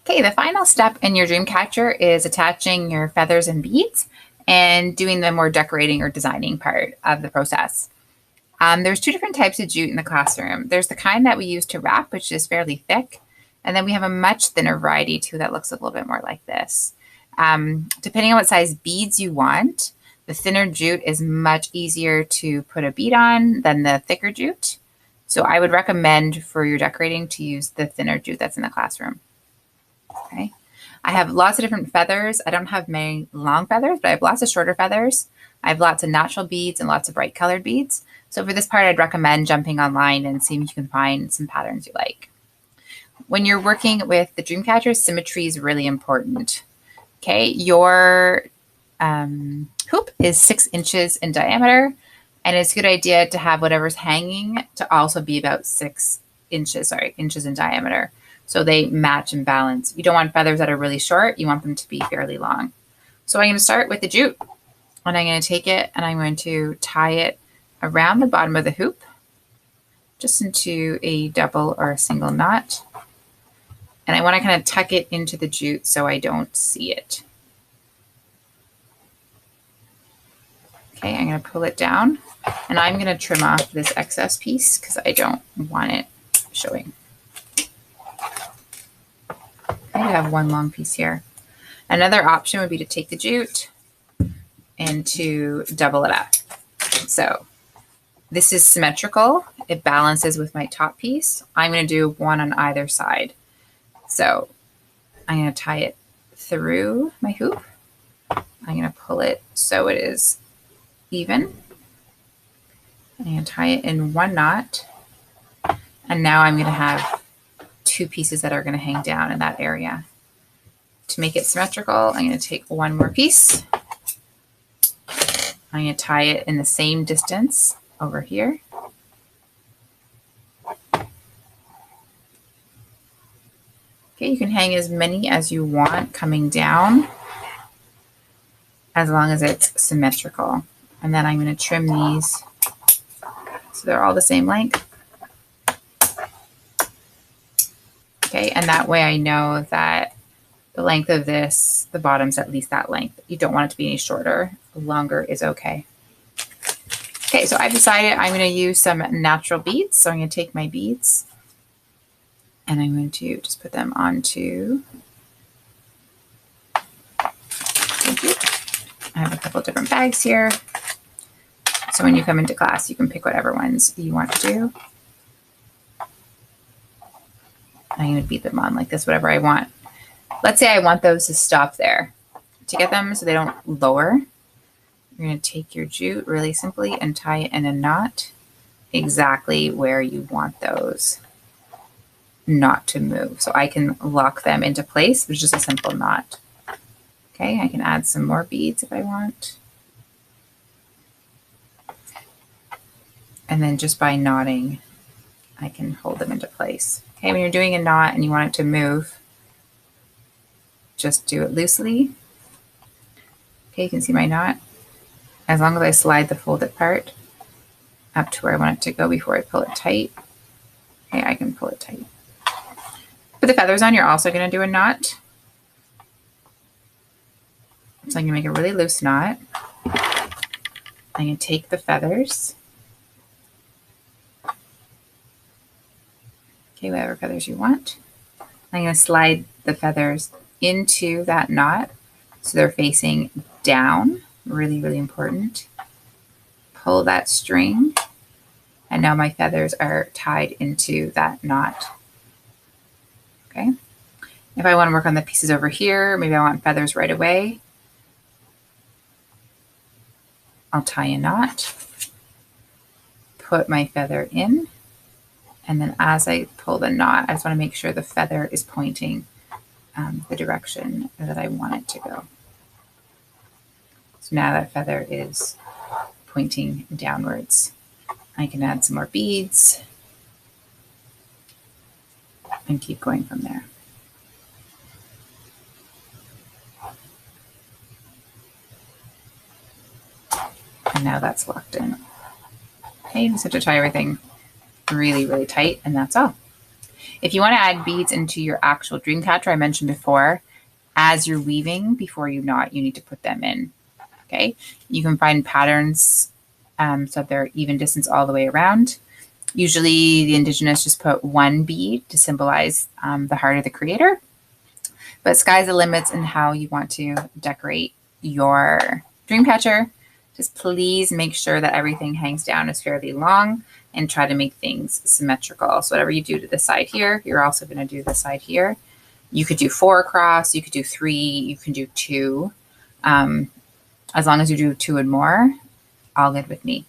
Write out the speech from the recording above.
Okay, the final step in your dream catcher is attaching your feathers and beads and doing the more decorating or designing part of the process. There's two different types of jute in the classroom. There's the kind that we use to wrap, which is fairly thick, and then we have a much thinner variety too that looks a little bit more like this. Depending on what size beads you want, the thinner jute is much easier to put a bead on than the thicker jute. So I would recommend for your decorating to use the thinner jute that's in the classroom. Okay. I have lots of different feathers. I don't have many long feathers, but I have lots of shorter feathers. I have lots of natural beads and lots of bright colored beads. So for this part, I'd recommend jumping online and seeing if you can find some patterns you like. When you're working with the Dreamcatcher, symmetry is really important. Okay, your hoop is 6 inches in diameter, and it's a good idea to have whatever's hanging to also be about 6 inches, inches in diameter. So they match and balance. You don't want feathers that are really short. You want them to be fairly long. So I'm going to start with the jute, and I'm going to take it and I'm going to tie it around the bottom of the hoop, just into a double or a single knot. And I want to kind of tuck it into the jute so I don't see it. Okay, I'm going to pull it down, and I'm going to trim off this excess piece because I don't want it showing. I have one long piece here. Another option would be to take the jute and to double it up. So this is symmetrical. It balances with my top piece. I'm going to do one on either side. So I'm going to tie it through my hoop. I'm going to pull it so it is even. I'm going to tie it in one knot. And now I'm going to have 2 pieces that are going to hang down in that area. To make it symmetrical, I'm going to take one more piece. I'm going to tie it in the same distance over here. Okay, you can hang as many as you want coming down, as long as it's symmetrical. And then I'm going to trim these so they're all the same length. Okay, and that way I know that the length of this, the bottom's at least that length. You don't want it to be any shorter. Longer is okay. Okay, so I've decided I'm going to use some natural beads. So I'm going to take my beads and I'm going to just put them onto the jute. I have a couple of different bags here. So when you come into class, you can pick whatever ones you want to do. I'm going to bead them on like this, whatever I want. Let's say I want those to stop there. To get them so they don't lower, you're going to take your jute really simply and tie it in a knot exactly where you want those not to move. So I can lock them into place with just a simple knot. Okay, I can add some more beads if I want. And then just by knotting, I can hold them into place. Okay, when you're doing a knot and you want it to move, just do it loosely. Okay, you can see my knot. As long as I slide the folded part up to where I want it to go before I pull it tight, okay, I can pull it tight. Put the feathers on, you're also going to do a knot. So I'm going to make a really loose knot. I'm going to take the feathers. Okay, whatever feathers you want. I'm going to slide the feathers into that knot so they're facing down. Really, really important. Pull that string, and now my feathers are tied into that knot. Okay. If I want to work on the pieces over here, maybe I want feathers right away, I'll tie a knot, put my feather in, and then as I pull the knot, I just want to make sure the feather is pointing the direction that I want it to go. So now that feather is pointing downwards. I can add some more beads and keep going from there. And now that's locked in. Okay, you just have to tie everything really, really tight, and that's all. If you want to add beads into your actual dream catcher, I mentioned before, as you're weaving, before you knot, you need to put them in. Okay. You can find patterns so they're even distance all the way around. Usually the Indigenous just put one bead to symbolize the heart of the creator. But sky's the limits in how you want to decorate your dream catcher. Just please make sure that everything hangs down is fairly long and try to make things symmetrical. So whatever you do to the side here, you're also going to do the side here. You could do 4 across, you could do 3, you can do 2. As long as you do 2 and more, all good with me.